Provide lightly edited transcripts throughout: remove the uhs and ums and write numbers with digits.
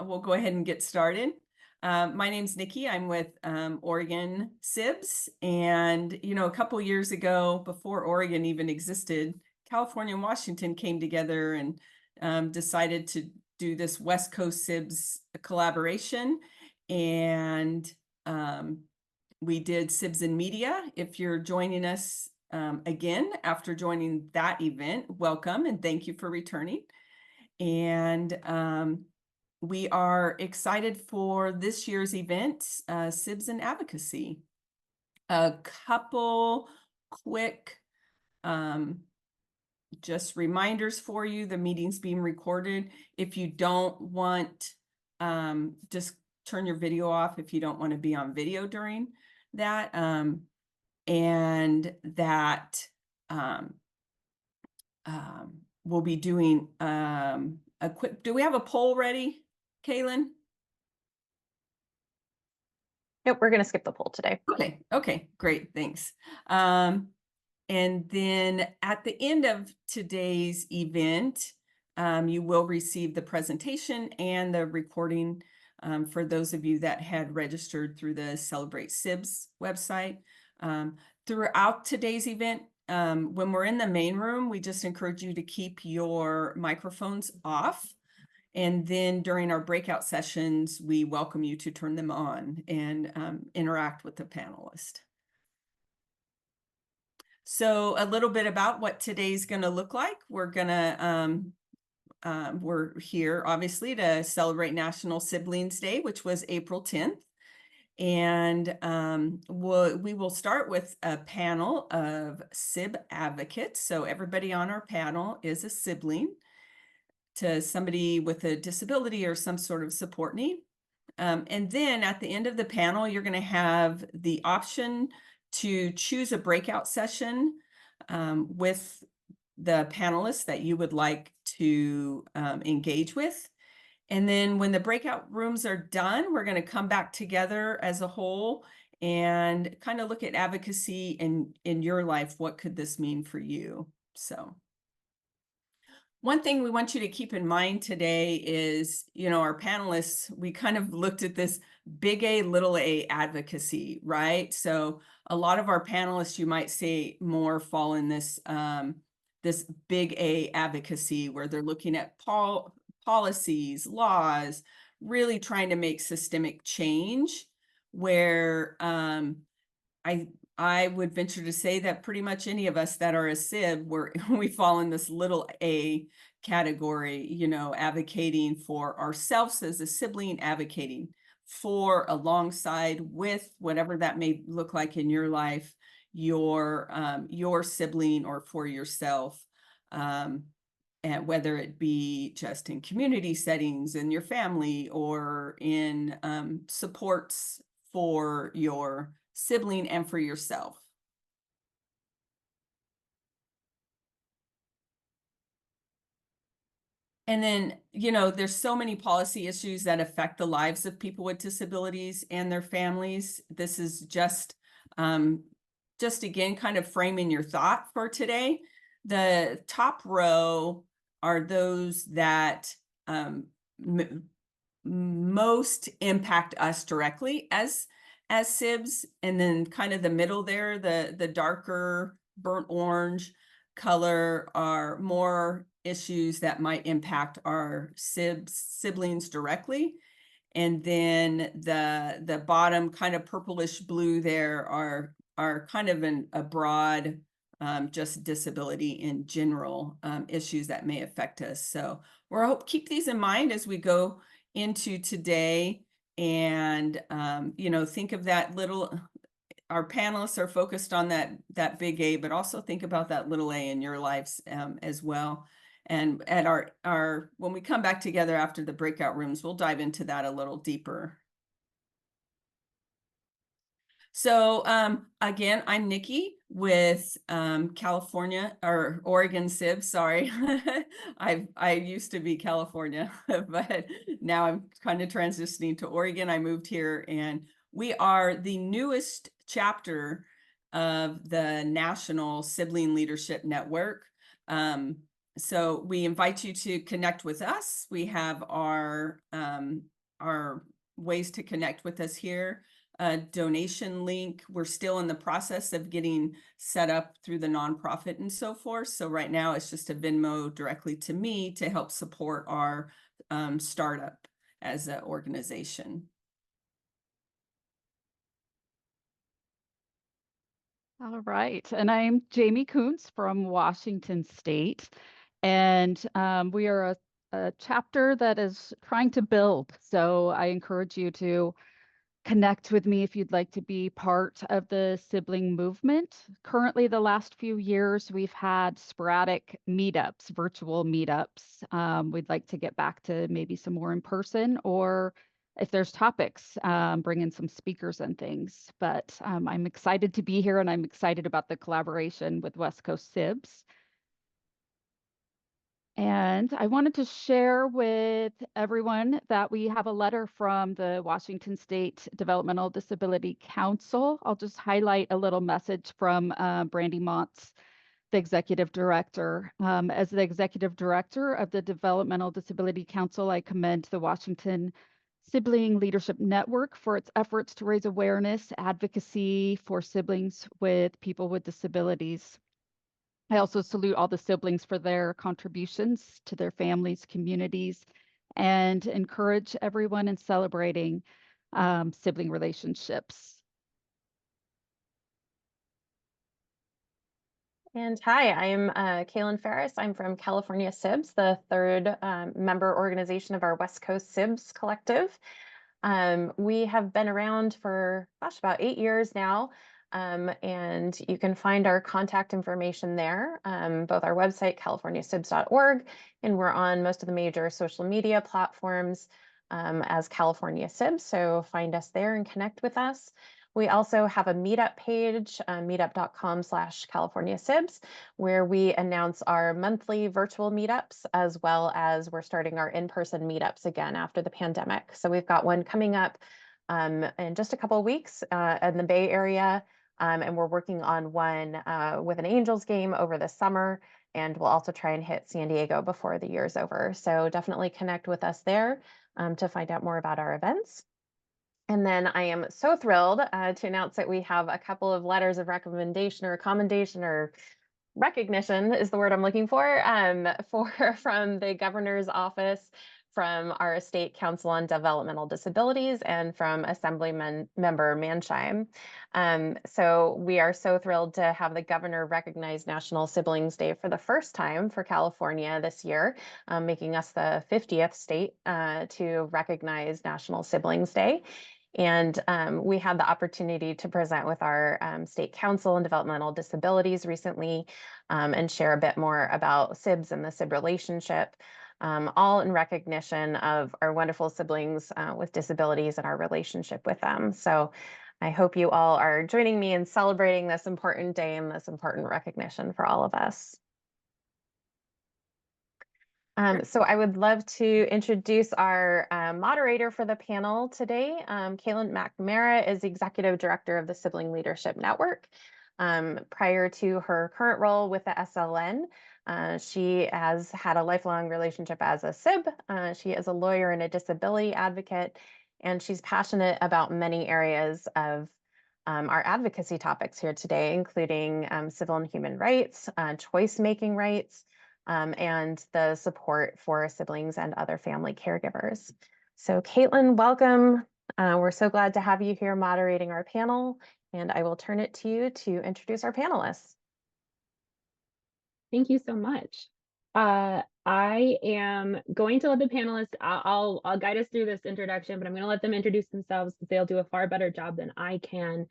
we'll go ahead and get started. My name's Nikki. I'm with Oregon Sibs. And, a couple years ago, before Oregon even existed, California and Washington came together and decided to do this West Coast Sibs collaboration. And we did Sibs in Media. If you're joining us again after joining that event, welcome and thank you for returning. And we are excited for this year's event, Sibs and Advocacy. A couple quick just reminders for you. The meeting's being recorded. If you don't want, just turn your video off if you don't want to be on video during that. And that we'll be doing a quick, do we have a poll ready, Kaylin? Nope, we're going to skip the poll today. Okay, great, thanks. And then at the end of today's event, you will receive the presentation and the recording for those of you that had registered through the Celebrate Sibs website. Throughout today's event, when we're in the main room, we just encourage you to keep your microphones off. And then during our breakout sessions, we welcome you to turn them on and interact with the panelist. So a little bit about what today's going to look like. We're here obviously to celebrate National Siblings Day, which was April 10th. And we will start with a panel of SIB advocates. So everybody on our panel is a sibling to somebody with a disability or some sort of support need. And then at the end of the panel, you're going to have the option to choose a breakout session with the panelists that you would like to engage with. And then when the breakout rooms are done, we're going to come back together as a whole and kind of look at advocacy in your life. What could this mean for you? So one thing we want you to keep in mind today is, our panelists, we kind of looked at this big A, little a advocacy, right? So a lot of our panelists, you might say, more fall in this, this big A advocacy where they're looking at policies, laws, really trying to make systemic change, where I would venture to say that pretty much any of us that are a SIB, we fall in this little a category, advocating for ourselves as a sibling, advocating for alongside with whatever that may look like in your life, your sibling or for yourself. And whether it be just in community settings, in your family, or in supports for your sibling and for yourself. And then, there's so many policy issues that affect the lives of people with disabilities and their families. This is just again, kind of framing your thought for today. The top row are those that most impact us directly as SIBs, and then kind of the middle there, the darker burnt orange color, are more issues that might impact our siblings directly. And then the bottom kind of purplish blue there are kind of a broad just disability in general issues that may affect us. So keep these in mind as we go into today. And think of that little, our panelists are focused on that big A, but also think about that little a in your lives as well. And at our when we come back together after the breakout rooms, we'll dive into that a little deeper. So again, I'm Nikki with California or Oregon Sibs. Sorry, I used to be California, but now I'm kind of transitioning to Oregon. I moved here, and we are the newest chapter of the National Sibling Leadership Network. So we invite you to connect with us. We have our ways to connect with us here. A donation link. We're still in the process of getting set up through the nonprofit and so forth. So right now it's just a Venmo directly to me to help support our startup as an organization. All right. And I'm Jamie Kuntz from Washington State. And we are a chapter that is trying to build. So I encourage you to connect with me if you'd like to be part of the sibling movement. Currently, the last few years, we've had sporadic meetups, virtual meetups. We'd like to get back to maybe some more in person, or if there's topics, bring in some speakers and things. But I'm excited to be here, and I'm excited about the collaboration with West Coast Sibs. And I wanted to share with everyone that we have a letter from the Washington State Developmental Disability Council. I'll just highlight a little message from Brandy Montz, the executive director. As the executive director of the Developmental Disability Council, I commend the Washington Sibling Leadership Network for its efforts to raise awareness, advocacy for siblings with people with disabilities. I also salute all the siblings for their contributions to their families, communities, and encourage everyone in celebrating sibling relationships. And hi, I'm Kaylin Ferris. I'm from California Sibs, the third member organization of our West Coast Sibs collective. We have been around for, about 8 years now. And you can find our contact information there, both our website, californiasibs.org, and we're on most of the major social media platforms as California Sibs. So find us there and connect with us. We also have a meetup page, meetup.com/California Sibs, where we announce our monthly virtual meetups, as well as we're starting our in-person meetups again after the pandemic. So we've got one coming up in just a couple of weeks in the Bay Area. And we're working on one with an Angels game over the summer. And we'll also try and hit San Diego before the year's over. So definitely connect with us there to find out more about our events. And then I am so thrilled to announce that we have a couple of letters of recommendation or commendation or recognition is the word I'm looking for from the governor's office, from our state council on developmental disabilities, and from Assemblyman member Mansheim. So we are so thrilled to have the governor recognize National Siblings Day for the first time for California this year, making us the 50th state to recognize National Siblings Day. And we had the opportunity to present with our state council on developmental disabilities recently and share a bit more about SIBs and the SIB relationship, all in recognition of our wonderful siblings with disabilities and our relationship with them. So I hope you all are joining me in celebrating this important day and this important recognition for all of us. So I would love to introduce our moderator for the panel today. Kaylin McNamara is Executive Director of the Sibling Leadership Network. Prior to her current role with the SLN, she has had a lifelong relationship as a SIB. She is a lawyer and a disability advocate, and she's passionate about many areas of our advocacy topics here today, including civil and human rights, choice-making rights, and the support for siblings and other family caregivers. So Caitlin, welcome. We're so glad to have you here moderating our panel, and I will turn it to you to introduce our panelists. Thank you so much. I am going to let the panelists, I'll guide us through this introduction, but I'm going to let them introduce themselves because they'll do a far better job than I can.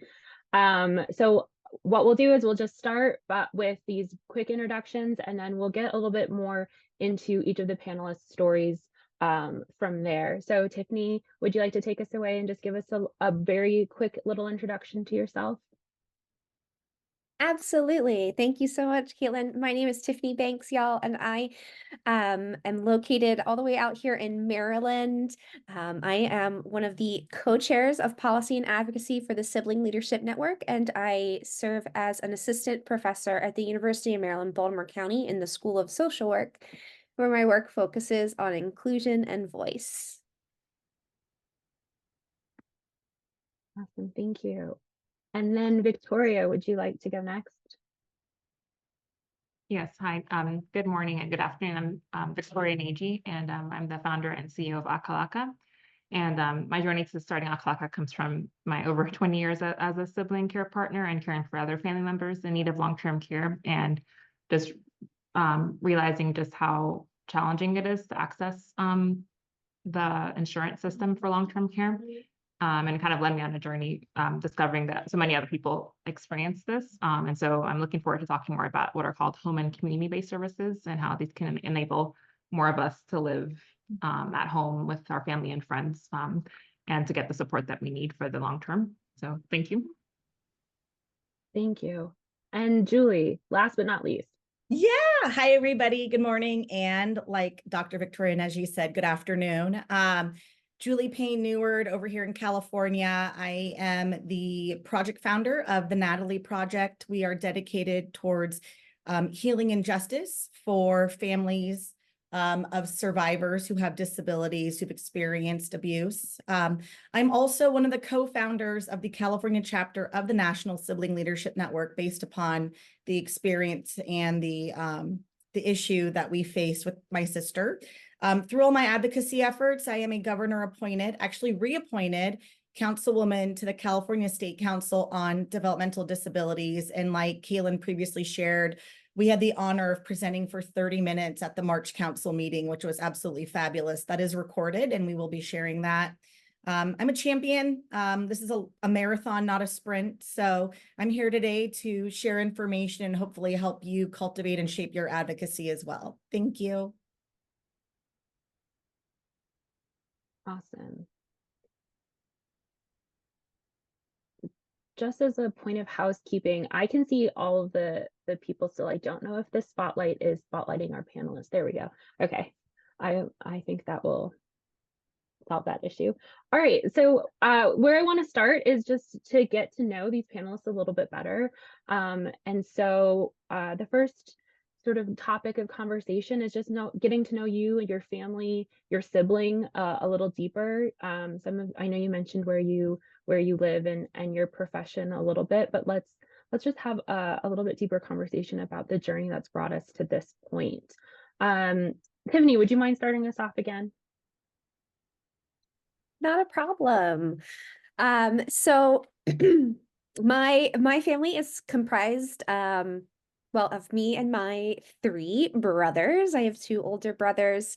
So what we'll do is we'll just start with these quick introductions, and then we'll get a little bit more into each of the panelists' stories from there. So Tiffany, would you like to take us away and just give us a very quick little introduction to yourself? Absolutely. Thank you so much, Caitlin. My name is Tiffany Banks, y'all, and I am located all the way out here in Maryland. I am one of the co-chairs of policy and advocacy for the Sibling Leadership Network, and I serve as an assistant professor at the University of Maryland, Baltimore County in the School of Social Work, where my work focuses on inclusion and voice. Awesome, thank you. And then Victoria, would you like to go next? Yes, hi. Good morning and good afternoon. I'm Victoria Nagy, and I'm the founder and CEO of Akalaka. And my journey to starting Akalaka comes from my over 20 years as a sibling care partner and caring for other family members in need of long-term care, and just realizing just how challenging it is to access the insurance system for long-term care. And kind of led me on a journey discovering that so many other people experience this. And so I'm looking forward to talking more about what are called home and community-based services and how these can enable more of us to live at home with our family and friends and to get the support that we need for the long term. So thank you. Thank you. And Julie, last but not least. Yeah. Hi, everybody. Good morning. And like Dr. Victoria, and as you said, good afternoon. Julie Payne Neward over here in California. I am the project founder of the Natalie Project. We are dedicated towards healing injustice for families of survivors who have disabilities, who've experienced abuse. I'm also one of the co-founders of the California chapter of the National Sibling Leadership Network, based upon the experience and the issue that we faced with my sister. Through all my advocacy efforts, I am a governor appointed, actually reappointed councilwoman to the California State Council on Developmental Disabilities. And like Kaylin previously shared, we had the honor of presenting for 30 minutes at the March Council meeting, which was absolutely fabulous. That is recorded, and we will be sharing that. I'm a champion. This is a marathon, not a sprint. So I'm here today to share information and hopefully help you cultivate and shape your advocacy as well. Thank you. Awesome. Just as a point of housekeeping, I can see all of the people still. I don't know if the spotlight is spotlighting our panelists. There we go. Okay. I think that will solve that issue. All right. So where I want to start is just to get to know these panelists a little bit better. And so the first sort of topic of conversation is just getting to know you and your family, your sibling a little deeper. I know you mentioned where you live and your profession a little bit, but let's just have a little bit deeper conversation about the journey that's brought us to this point. Tiffany, would you mind starting us off again? Not a problem. So my family is comprised well, of me and my 3 brothers. I have 2 older brothers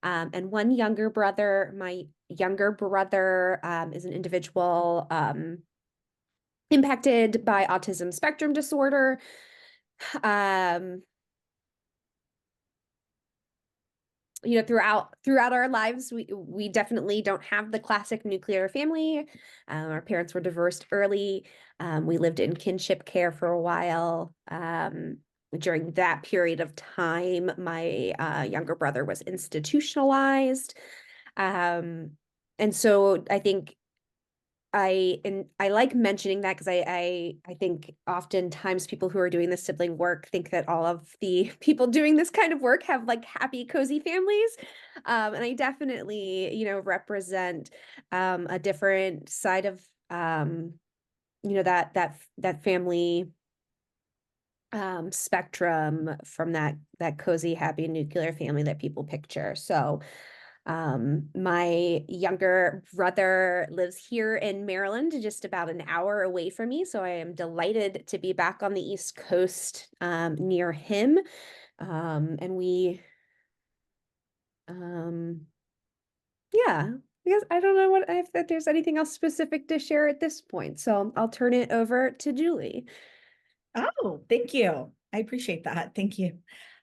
and 1 younger brother. My younger brother is an individual impacted by autism spectrum disorder. You know, throughout our lives, we definitely don't have the classic nuclear family. Our parents were divorced early. We lived in kinship care for a while. During that period of time, my younger brother was institutionalized. And so I think I like mentioning that because I think oftentimes people who are doing this sibling work think that all of the people doing this kind of work have like happy, cozy families. And I definitely, you know, represent a different side of you know, that family spectrum from that cozy, happy nuclear family that people picture. So my younger brother lives here in Maryland, just about an hour away from me. So I am delighted to be back on the East Coast near him. And we, yeah, because I don't know if there's anything else specific to share at this point. So I'll turn it over to Julie. Oh, thank you. I appreciate that. Thank you.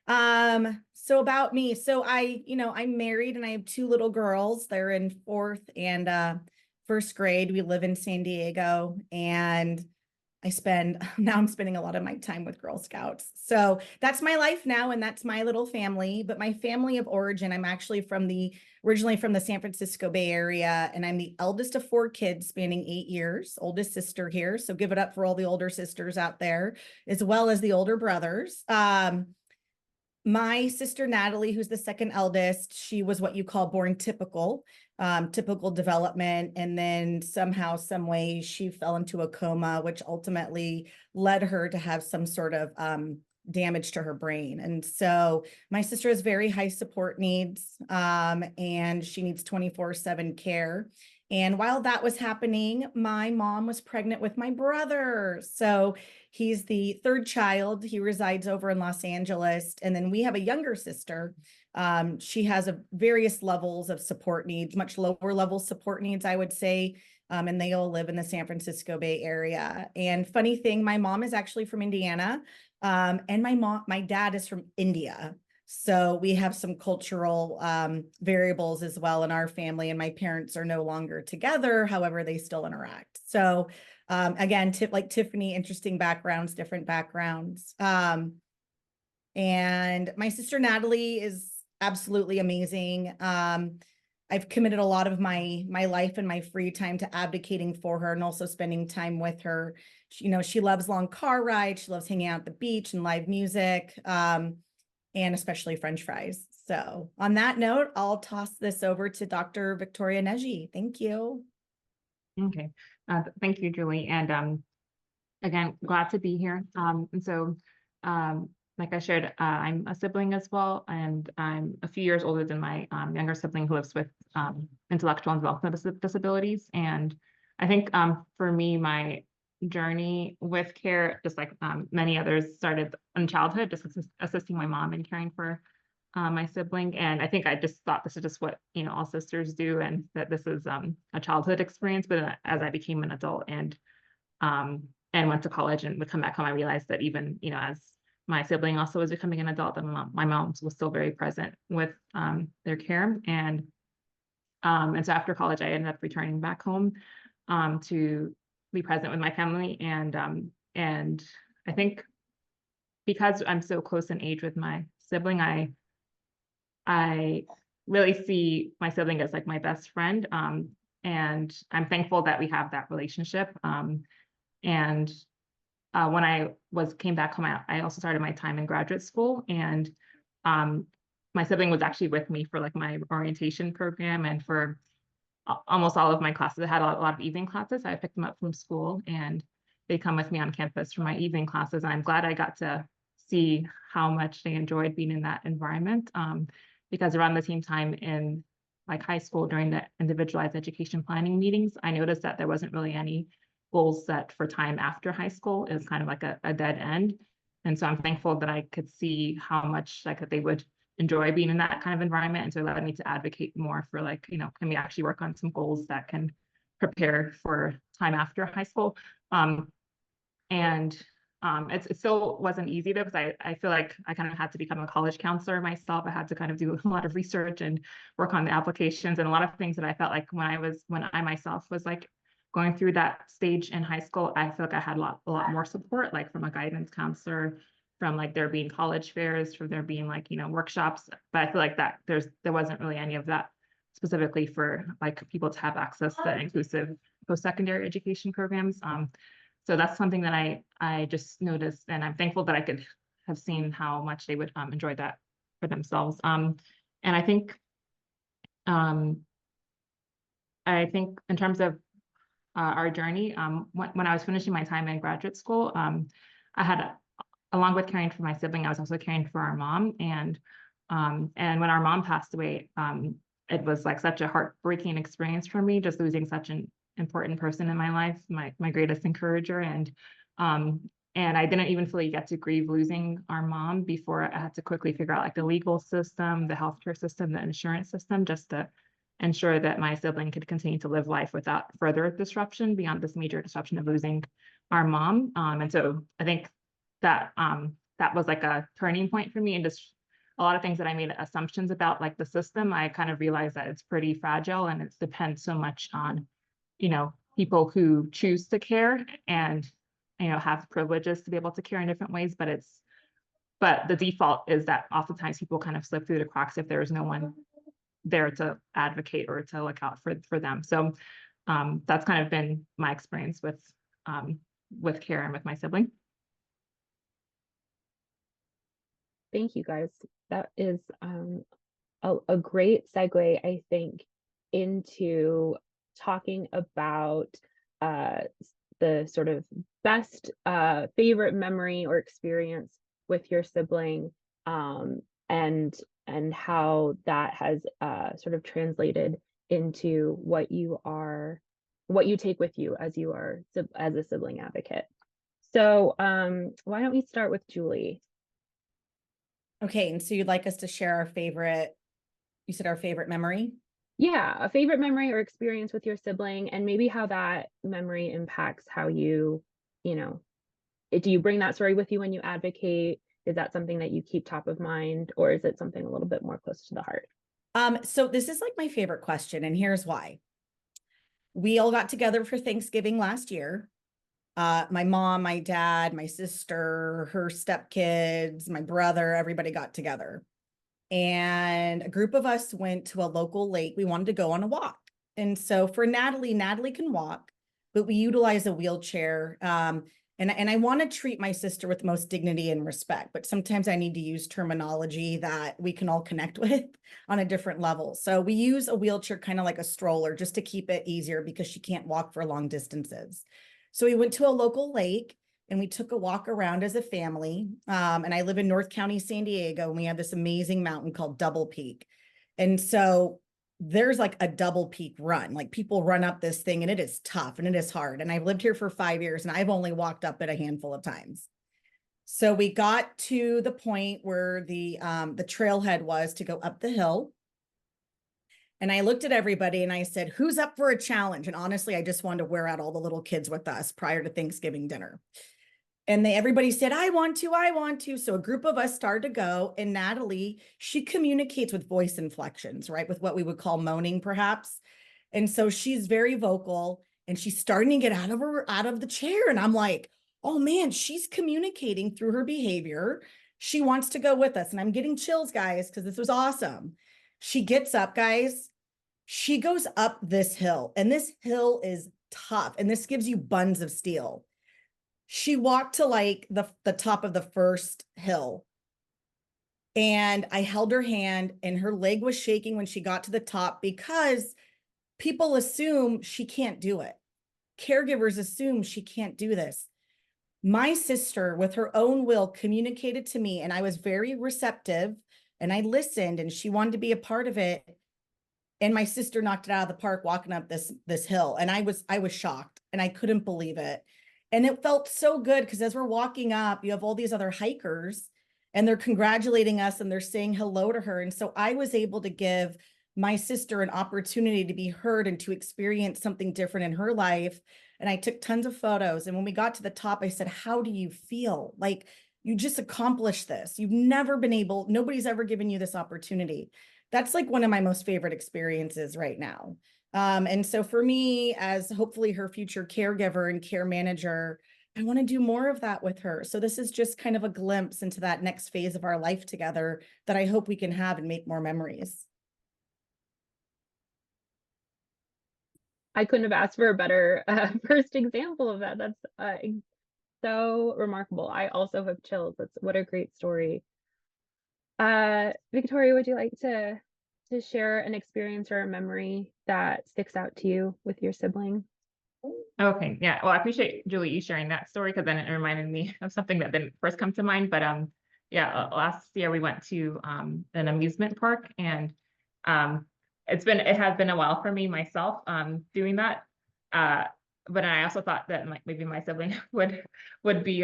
So about me. So I'm married and I have 2 little girls. They're in 4th and 1st grade. We live in San Diego, and now I'm spending a lot of my time with Girl Scouts. So that's my life now, and that's my little family. But my family of origin, I'm actually originally from the San Francisco Bay Area, and I'm the eldest of 4 kids spanning 8 years, oldest sister here. So give it up for all the older sisters out there, as well as the older brothers. My sister Natalie, who's the second eldest, she was what you call born typical, typical development. And then somehow, some way she fell into a coma, which ultimately led her to have some sort of damage to her brain. And so my sister has very high support needs, and she needs 24/7 care. And while that was happening, my mom was pregnant with my brother. So he's the 3rd child. He resides over in Los Angeles. And then we have a younger sister. She has various levels of support needs, much lower level support needs, I would say. And they all live in the San Francisco Bay Area. And funny thing, my mom is actually from Indiana. And my dad is from India. So we have some cultural variables as well in our family, and my parents are no longer together. However, they still interact. So again, like Tiffany, interesting backgrounds, different backgrounds. And my sister Natalie is absolutely amazing. I've committed a lot of my life and my free time to advocating for her and also spending time with her. She loves long car rides. She loves hanging out at the beach and live music. And especially French fries. So on that note, I'll toss this over to Dr. Victoria Neji. Thank you. Okay, thank you, Julie. And again, glad to be here. And so, like I shared, I'm a sibling as well, and I'm a few years older than my younger sibling who lives with intellectual and developmental disabilities. And I think for me, my journey with care, just like many others, started in childhood, just assisting my mom in caring for my sibling. And I think I just thought this is just what all sisters do, and that this is a childhood experience. But as I became an adult and went to college and would come back home, I realized that even as my sibling also was becoming an adult, that my mom was still very present with their care. And so after college, I ended up returning back home to be present with my family. And I think because I'm so close in age with my sibling, I really see my sibling as like my best friend. And I'm thankful that we have that relationship. And when I came back home, I also started my time in graduate school, and my sibling was actually with me for like my orientation program and for almost all of my classes. I had a lot of evening classes. I picked them up from school, and they come with me on campus for my evening classes. And I'm glad I got to see how much they enjoyed being in that environment. Because around the same time in like high school, during the individualized education planning meetings, I noticed that there wasn't really any goals set for time after high school. It was kind of like a dead end. And so I'm thankful that I could see how much like they would enjoy being in that kind of environment. And so it allowed me to advocate more for like, can we actually work on some goals that can prepare for time after high school? It still wasn't easy though, because I feel like I kind of had to become a college counselor myself. I had to kind of do a lot of research and work on the applications and a lot of things that I felt like when I myself was like going through that stage in high school, I feel like I had a lot more support, like from a guidance counselor, from like there being college fairs, from there being like, workshops. But I feel like that there wasn't really any of that specifically for like people to have access to inclusive post-secondary education programs. So that's something that I just noticed, and I'm thankful that I could have seen how much they would enjoy that for themselves. And I think in terms of our journey, when I was finishing my time in graduate school, I had, along with caring for my sibling, I was also caring for our mom. And when our mom passed away, it was like such a heartbreaking experience for me, just losing such an important person in my life, my greatest encourager. And I didn't even fully get to grieve losing our mom before I had to quickly figure out like the legal system, the healthcare system, the insurance system, just to ensure that my sibling could continue to live life without further disruption beyond this major disruption of losing our mom. And so I think that that was like a turning point for me, and just a lot of things that I made assumptions about, like the system, I kind of realized that it's pretty fragile and it depends so much on, people who choose to care. And have privileges to be able to care in different ways, but the default is that oftentimes people kind of slip through the cracks if there is no one there to advocate or to look out for them. So that's kind of been my experience with care and with my sibling. Thank you guys. That is a great segue, I think, into talking about the sort of best favorite memory or experience with your sibling, and how that has sort of translated into what you take with you as a sibling advocate. So why don't we start with Julie? Okay, and so you'd like us to share our favorite, you said our favorite memory? Yeah, a favorite memory or experience with your sibling, and maybe how that memory impacts how do you bring that story with you when you advocate? Is that something that you keep top of mind, or is it something a little bit more close to the heart? So this is like my favorite question, and here's why. We all got together for Thanksgiving last year. My mom, my dad, my sister, her stepkids, my brother, everybody got together. And a group of us went to a local lake. We wanted to go on a walk. And so for Natalie can walk, but we utilize a wheelchair. And I want to treat my sister with the most dignity and respect, but sometimes I need to use terminology that we can all connect with on a different level. So we use a wheelchair, kind of like a stroller, just to keep it easier because she can't walk for long distances. So we went to a local lake and we took a walk around as a family. And I live in North County, San Diego, and we have this amazing mountain called Double Peak. And so there's like a double peak run, like people run up this thing and it is tough and it is hard. And I've lived here for 5 years and I've only walked up it a handful of times. So we got to the point where the trailhead was to go up the hill. And I looked at everybody and I said, who's up for a challenge? And honestly, I just wanted to wear out all the little kids with us prior to Thanksgiving dinner. And everybody said, I want to. So a group of us started to go, and Natalie, she communicates with voice inflections, right? With what we would call moaning perhaps. And so she's very vocal and she's starting to get out of the chair. And I'm like, oh man, she's communicating through her behavior. She wants to go with us. And I'm getting chills, guys, because this was awesome. She gets up, guys. She goes up this hill, and this hill is tough. And this gives you buns of steel. She walked to like the top of the first hill, and I held her hand and her leg was shaking when she got to the top because people assume she can't do it. Caregivers assume she can't do this. My sister, with her own will, communicated to me, and I was very receptive and I listened, and she wanted to be a part of it. And my sister knocked it out of the park walking up this hill. And I was shocked and I couldn't believe it. And it felt so good because as we're walking up, you have all these other hikers and they're congratulating us and they're saying hello to her. And so I was able to give my sister an opportunity to be heard and to experience something different in her life. And I took tons of photos. And when we got to the top, I said, how do you feel? Like, you just accomplished this. You've never been able, nobody's ever given you this opportunity. That's like one of my most favorite experiences right now. And so for me, as hopefully her future caregiver and care manager, I want to do more of that with her. So this is just kind of a glimpse into that next phase of our life together that I hope we can have and make more memories. I couldn't have asked for a better first example of that. That's so remarkable. I also have chills. What a great story. Victoria, would you like to share an experience or a memory that sticks out to you with your sibling? Okay, yeah. Well, I appreciate Julie you sharing that story because then it reminded me of something that didn't first come to mind. But yeah, last year we went to an amusement park, and it has been a while for me myself doing that. But I also thought that maybe my sibling would be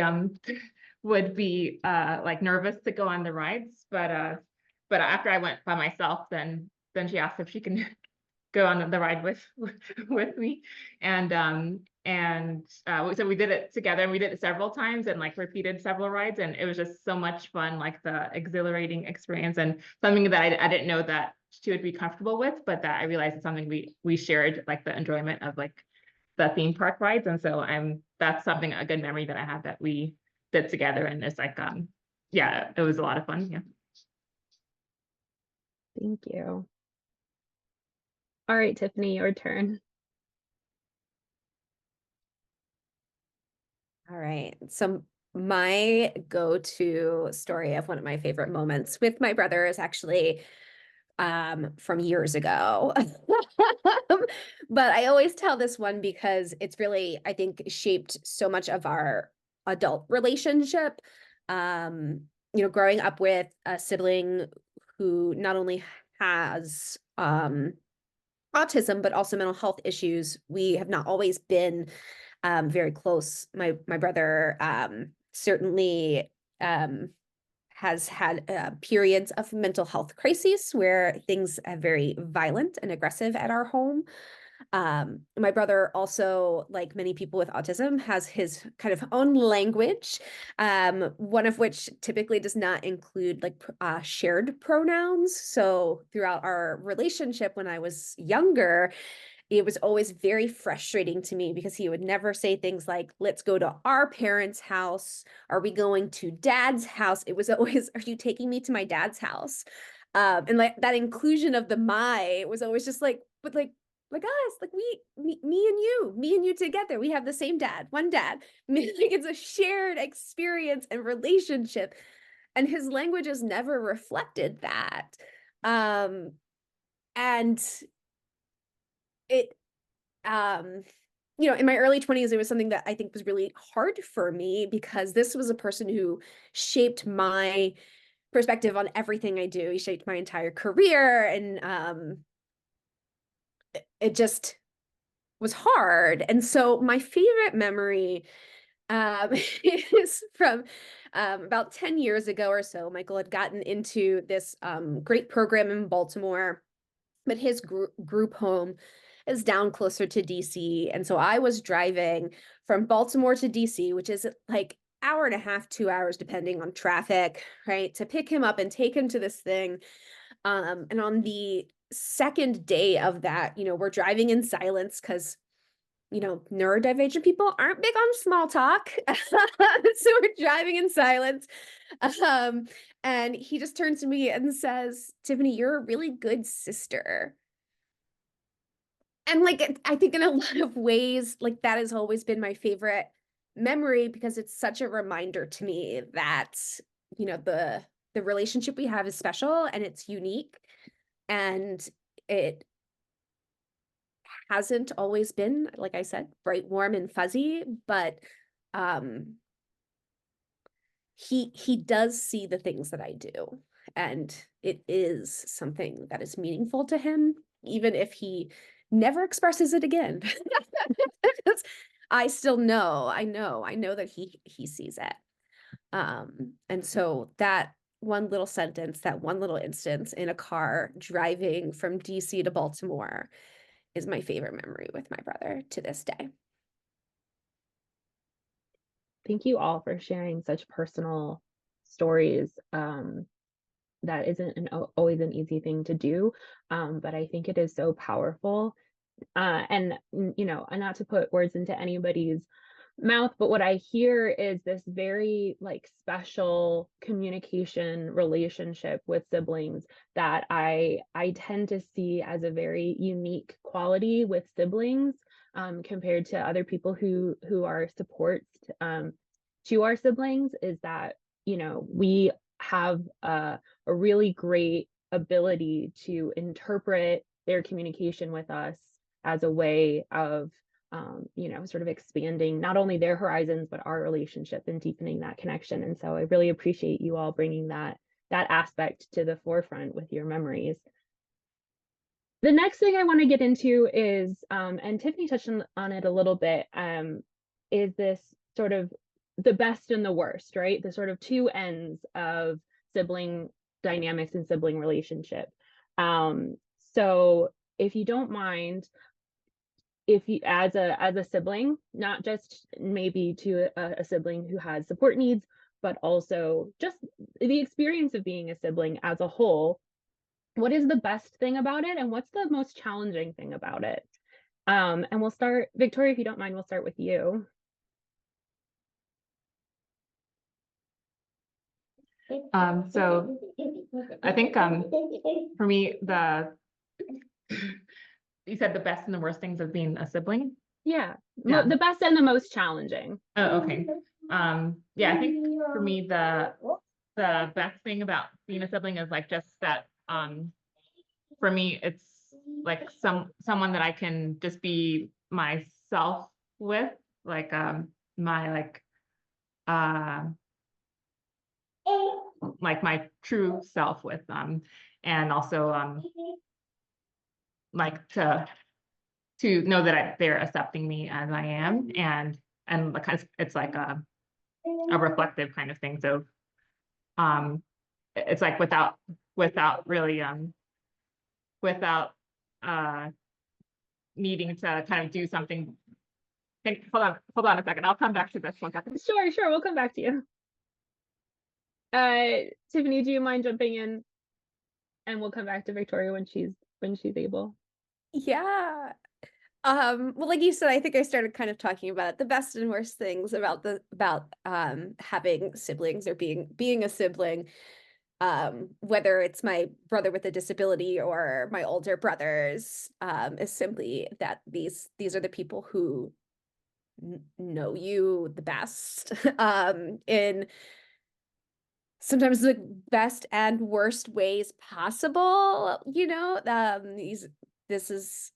like nervous to go on the rides. But after I went by myself, then she asked if she can go on the ride with me, and so we did it together, and we did it several times and like repeated several rides, and it was just so much fun, like the exhilarating experience, and something that I didn't know that she would be comfortable with, but that I realized is something we shared, like the enjoyment of like the theme park rides. And so that's something, a good memory that I have that we did together. And it's like, yeah, it was a lot of fun. Yeah. Thank you. All right, Tiffany, your turn. All right. So my go-to story of one of my favorite moments with my brother is actually from years ago. But I always tell this one because it's really, I think, shaped so much of our adult relationship. Growing up with a sibling who not only has autism, but also mental health issues, we have not always been very close. My brother certainly has had periods of mental health crises where things are very violent and aggressive at our home. My brother also, like many people with autism, has his kind of own language, one of which typically does not include like shared pronouns. So throughout our relationship when I was younger, it was always very frustrating to me because he would never say things like, let's go to our parents' house. Are we going to dad's house? It was always, are you taking me to my dad's house? And like that inclusion of the my was always just like, but like us, like me and you together, we have the same dad, one dad. Like it's a shared experience and relationship. And his language has never reflected that. And it in my early 20s, it was something that I think was really hard for me because this was a person who shaped my perspective on everything I do. He shaped my entire career, and it just was hard. And so my favorite memory is from about 10 years ago or so. Michael had gotten into this great program in Baltimore, but his group home is down closer to DC. And so I was driving from Baltimore to DC, which is like hour and a half, 2 hours, depending on traffic, right? To pick him up and take him to this thing. And on the second day of that, we're driving in silence because neurodivergent people aren't big on small talk. So we're driving in silence. And he just turns to me and says, Tiffany, you're a really good sister. And like, I think in a lot of ways, like that has always been my favorite memory because it's such a reminder to me that, the relationship we have is special and it's unique. And it hasn't always been, like I said, bright, warm, and fuzzy, but he does see the things that I do, and it is something that is meaningful to him, even if he never expresses it again. I still know, I know that he sees it. And so that one little sentence, that one little instance in a car driving from DC to Baltimore is my favorite memory with my brother to this day. Thank you all for sharing such personal stories. That isn't always an easy thing to do, but I think it is so powerful. And not to put words into anybody's mouth, but what I hear is this very like special communication relationship with siblings that I tend to see as a very unique quality with siblings, compared to other people who are supports to our siblings, is that we have a really great ability to interpret their communication with us as a way of sort of expanding not only their horizons, but our relationship and deepening that connection. And so I really appreciate you all bringing that aspect to the forefront with your memories. The next thing I want to get into is, and Tiffany touched on it a little bit, is this sort of the best and the worst, right? The sort of two ends of sibling dynamics and sibling relationship. So if you don't mind, if you as a sibling, not just maybe to a sibling who has support needs, but also just the experience of being a sibling as a whole, what is the best thing about it and what's the most challenging thing about it? And we'll start, Victoria, if you don't mind, we'll start with you. So I think for me, you said the best and the worst things of being a sibling. Yeah, Yeah. the best and the most challenging. Oh, okay. Yeah, I think for me, the best thing about being a sibling is like just that, for me, it's like someone that I can just be myself with, like, my like my true self with them, and also, like to know that they're accepting me as I am, and because it's like a reflective kind of thing. So it's like without really without uh needing to kind of do something. Hold on a second. I'll come back to this one second. Sure, we'll come back to you. Tiffany, do you mind jumping in? And we'll come back to Victoria when she's able. Yeah. Well, like you said, I think I started kind of talking about it, the best and worst things about having siblings or being a sibling. Whether it's my brother with a disability or my older brothers, is simply that these are the people who know you the best, in sometimes the best and worst ways possible. This is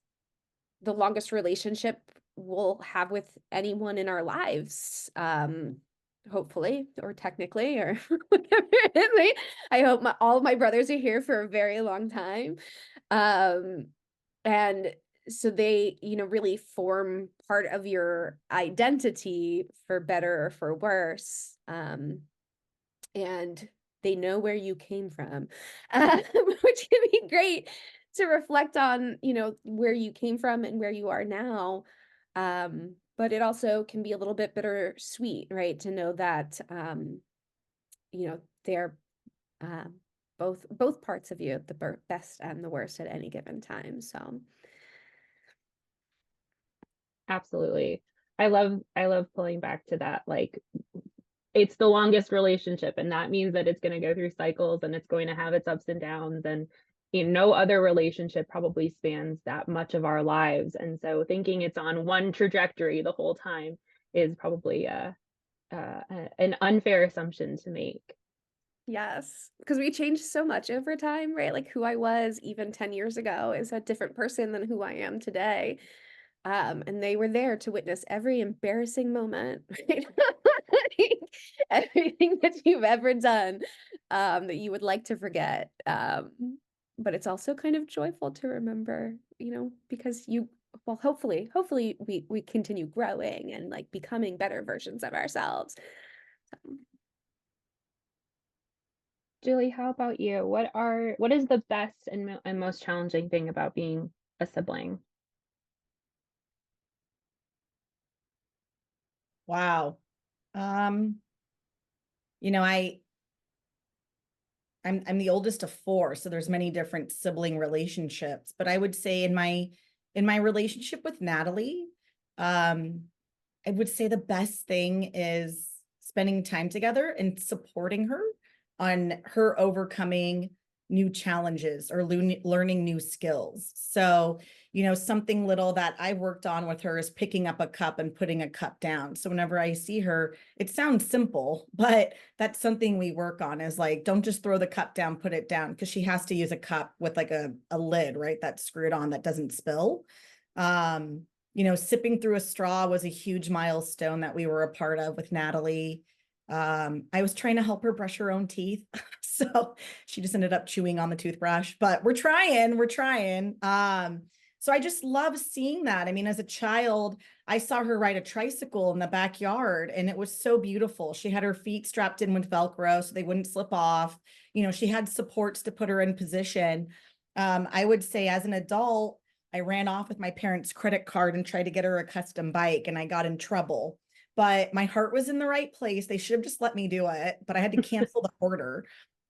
the longest relationship we'll have with anyone in our lives, hopefully, or technically, or whatever it may. I hope all of my brothers are here for a very long time. And so they, really form part of your identity, for better or for worse. And they know where you came from, which can be great to reflect on, where you came from and where you are now. But it also can be a little bit bittersweet, right? To know that, they're both parts of you, the best and the worst at any given time. So Absolutely. I love pulling back to that. Like, it's the longest relationship, and that means that it's going to go through cycles and it's going to have its ups and downs, and no other relationship probably spans that much of our lives. And so thinking it's on one trajectory the whole time is probably an unfair assumption to make. yes, because we changed so much over time, right? Like who I was even 10 years ago is a different person than who I am today. And they were there to witness every embarrassing moment, right? Everything that you've ever done, that you would like to forget. But it's also kind of joyful to remember, because hopefully we continue growing and like becoming better versions of ourselves. Julie, how about you? What is the best and most challenging thing about being a sibling? Wow. I'm the oldest of four, so there's many different sibling relationships. But I would say in my relationship with Natalie, I would say the best thing is spending time together and supporting her on her overcoming new challenges or learning new skills. So, something little that I worked on with her is picking up a cup and putting a cup down. So whenever I see her, it sounds simple, but that's something we work on, is like, don't just throw the cup down, put it down, because she has to use a cup with like a lid, right? That's screwed on that doesn't spill. Sipping through a straw was a huge milestone that we were a part of with Natalie. I was trying to help her brush her own teeth. So she just ended up chewing on the toothbrush, but we're trying. So I just love seeing that. I mean, as a child, I saw her ride a tricycle in the backyard, and it was so beautiful. She had her feet strapped in with Velcro so they wouldn't slip off. She had supports to put her in position. I would say as an adult, I ran off with my parents' credit card and tried to get her a custom bike, and I got in trouble. But my heart was in the right place. They should have just let me do it, but I had to cancel the order.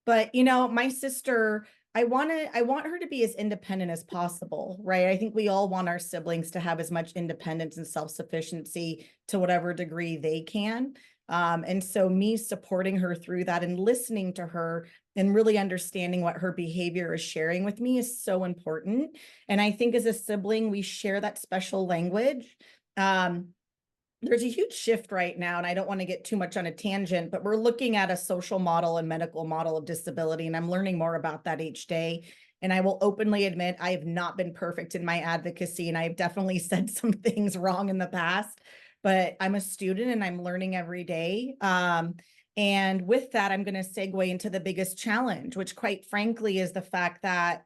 But, my sister I want her to be as independent as possible, right? I think we all want our siblings to have as much independence and self-sufficiency to whatever degree they can. And so me supporting her through that and listening to her and really understanding what her behavior is sharing with me is so important. And I think as a sibling, we share that special language. There's a huge shift right now, and I don't want to get too much on a tangent, but we're looking at a social model and medical model of disability, and I'm learning more about that each day. And I will openly admit I have not been perfect in my advocacy, and I've definitely said some things wrong in the past, but I'm a student and I'm learning every day. And with that, I'm going to segue into the biggest challenge, which quite frankly is the fact that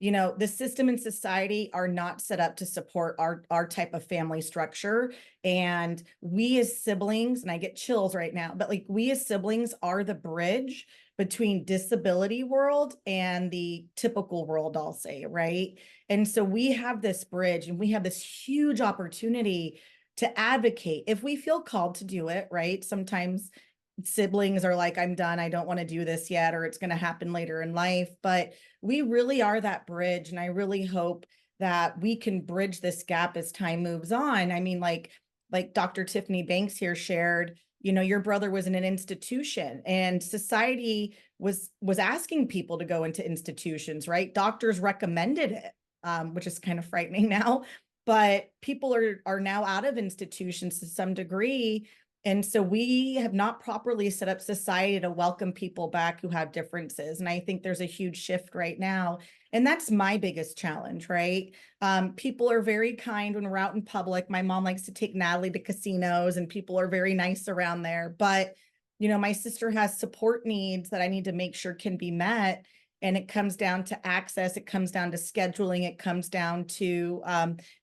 the system and society are not set up to support our type of family structure. And we as siblings, and I get chills right now, but like we as siblings are the bridge between disability world and the typical world, I'll say, right? And so we have this bridge and we have this huge opportunity to advocate if we feel called to do it, right? Sometimes siblings are like, I'm done, I don't want to do this yet, or it's going to happen later in life. But we really are that bridge. And I really hope that we can bridge this gap as time moves on. I mean, like Dr. Tiffany Banks here shared, your brother was in an institution and society was asking people to go into institutions, right? Doctors recommended it, which is kind of frightening now, but people are now out of institutions to some degree. And so we have not properly set up society to welcome people back who have differences. And I think there's a huge shift right now. And that's my biggest challenge, right? People are very kind when we're out in public. My mom likes to take Natalie to casinos and people are very nice around there. But, my sister has support needs that I need to make sure can be met. And it comes down to access, it comes down to scheduling, it comes down to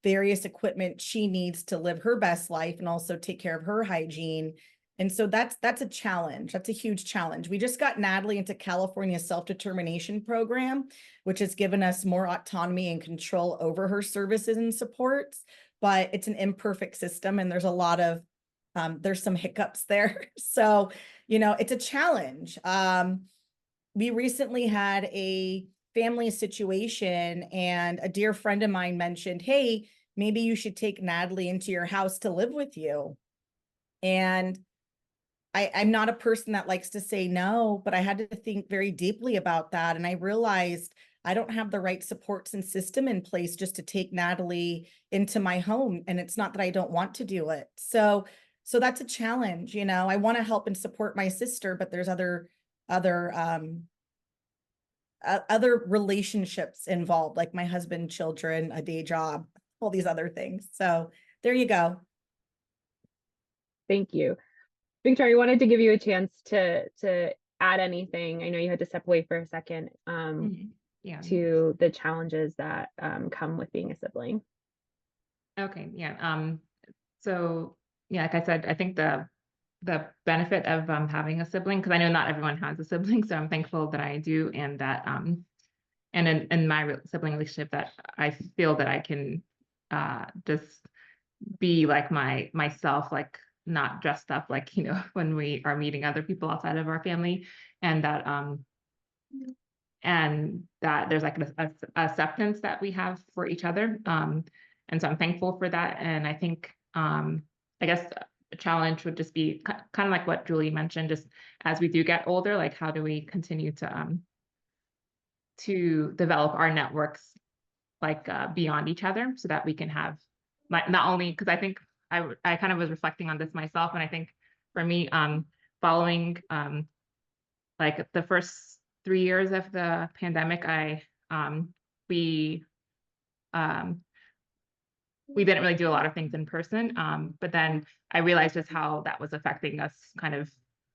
various equipment she needs to live her best life and also take care of her hygiene. And so that's a challenge. That's a huge challenge. We just got Natalie into California's self-determination program, which has given us more autonomy and control over her services and supports, but it's an imperfect system and there's a lot of, there's some hiccups there. So, it's a challenge. We recently had a family situation and a dear friend of mine mentioned, hey, maybe you should take Natalie into your house to live with you. And I'm not a person that likes to say no, but I had to think very deeply about that. And I realized I don't have the right supports and system in place just to take Natalie into my home. And it's not that I don't want to do it. So that's a challenge. I want to help and support my sister, but there's other relationships involved, like my husband, children, a day job, all these other things. So there you go. Thank you. Victoria, I wanted to give you a chance to add anything. I know you had to step away for a second Yeah. to the challenges that come with being a sibling. Okay. Yeah. So yeah, like I said, I think the benefit of having a sibling, because I know not everyone has a sibling, so I'm thankful that I do, and that and in my sibling relationship, that I feel that I can just be like myself, like not dressed up like when we are meeting other people outside of our family, and that there's like a acceptance that we have for each other, and so I'm thankful for that. And I think I guess a challenge would just be kind of like what Julie mentioned, just as we do get older, like how do we continue to develop our networks like beyond each other, so that we can have not only, because I think I kind of was reflecting on this myself, and I think for me, following like the first 3 years of the pandemic, we didn't really do a lot of things in person, but then I realized just how that was affecting us kind of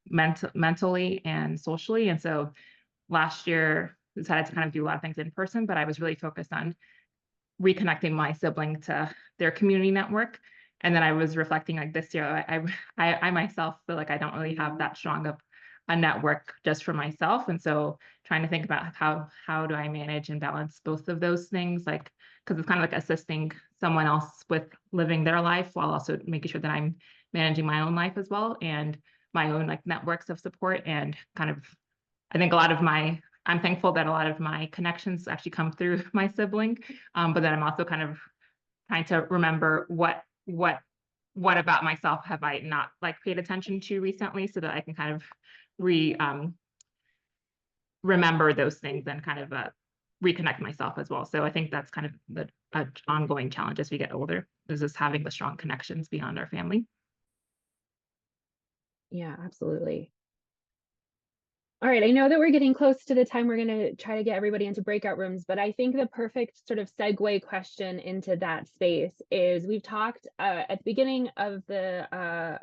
mentally and socially. And so last year decided to kind of do a lot of things in person, but I was really focused on reconnecting my sibling to their community network. And then I was reflecting, like this year, I myself feel like I don't really have that strong of a network just for myself. And so trying to think about how do I manage and balance both of those things, like, because it's kind of like assisting someone else with living their life while also making sure that I'm managing my own life as well, and my own like networks of support. And kind of, I think a lot of my I'm thankful that a lot of my connections actually come through my sibling, but then I'm also kind of trying to remember what about myself have I not like paid attention to recently, so that I can kind of remember those things and kind of reconnect myself as well. So I think that's kind of the ongoing challenge as we get older, is just having the strong connections beyond our family. Yeah, absolutely. All right, I know that we're getting close to the time we're going to try to get everybody into breakout rooms, but I think the perfect sort of segue question into that space is, we've talked at the beginning of the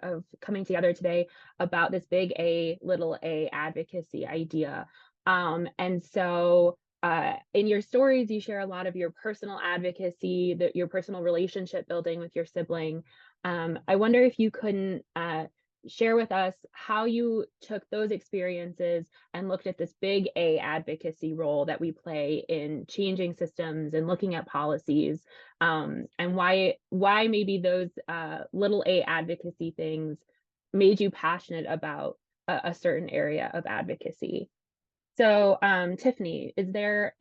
of coming together today about this big A, little a advocacy idea. And so in your stories, you share a lot of your personal advocacy, your personal relationship building with your sibling. I wonder if you couldn't share with us how you took those experiences and looked at this big A advocacy role that we play in changing systems and looking at policies, and why maybe those little A advocacy things made you passionate about a certain area of advocacy. So Tiffany, is there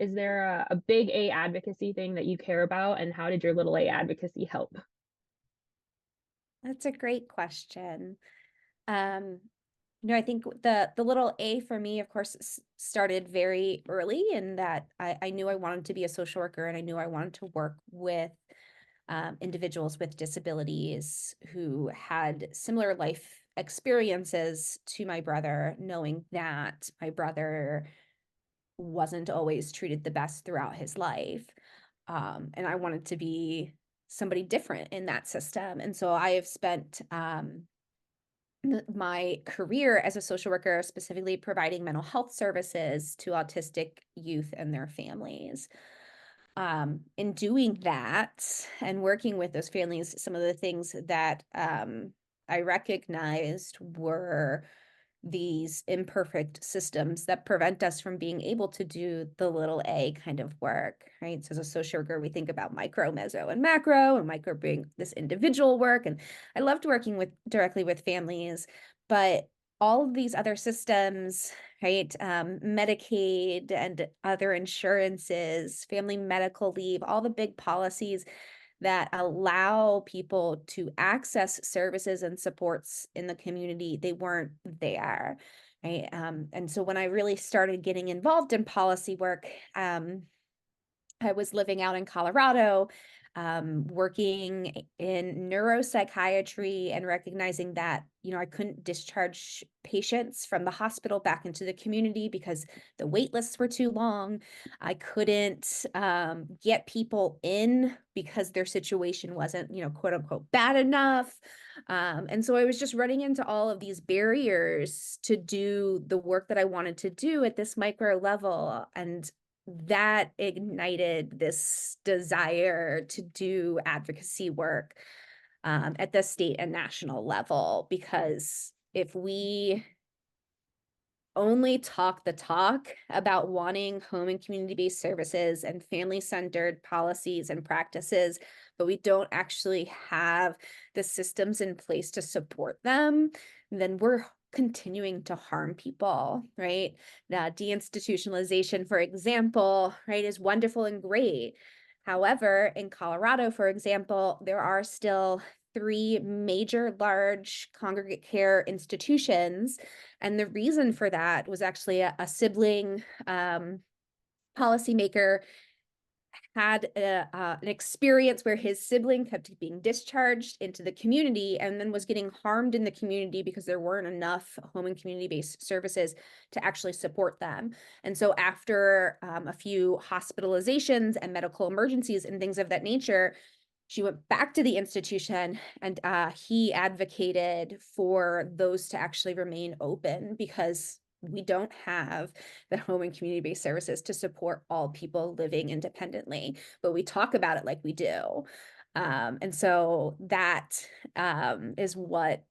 a big A advocacy thing that you care about, and how did your little A advocacy help? That's a great question. I think the little A for me, of course, started very early in that I knew I wanted to be a social worker, and I knew I wanted to work with individuals with disabilities who had similar life experiences to my brother, knowing that my brother wasn't always treated the best throughout his life. And I wanted to be somebody different in that system. And so I have spent my career as a social worker, specifically providing mental health services to autistic youth and their families. In doing that and working with those families, some of the things that I recognized were these imperfect systems that prevent us from being able to do the little a kind of work, right? So as a social worker, we think about micro, meso, and macro, and micro being this individual work. And I loved working directly with families, but all of these other systems, right? Medicaid and other insurances, family medical leave, all the big policies that allow people to access services and supports in the community, they weren't there, right? And so when I really started getting involved in policy work, I was living out in Colorado, working in neuropsychiatry, and recognizing that, I couldn't discharge patients from the hospital back into the community because the wait lists were too long. I couldn't get people in because their situation wasn't, quote unquote, bad enough. And so I was just running into all of these barriers to do the work that I wanted to do at this micro level. And that ignited this desire to do advocacy work at the state and national level, because if we only talk the talk about wanting home and community-based services and family-centered policies and practices, but we don't actually have the systems in place to support them, then we're continuing to harm people, right? The deinstitutionalization, for example, right, is wonderful and great. However, in Colorado, for example, there are still 3 major large congregate care institutions. And the reason for that was actually a sibling policymaker had an experience where his sibling kept being discharged into the community and then was getting harmed in the community because there weren't enough home and community-based services to actually support them. And so after a few hospitalizations and medical emergencies and things of that nature, she went back to the institution, and he advocated for those to actually remain open, because we don't have the home and community-based services to support all people living independently, but we talk about it like we do. And so that is what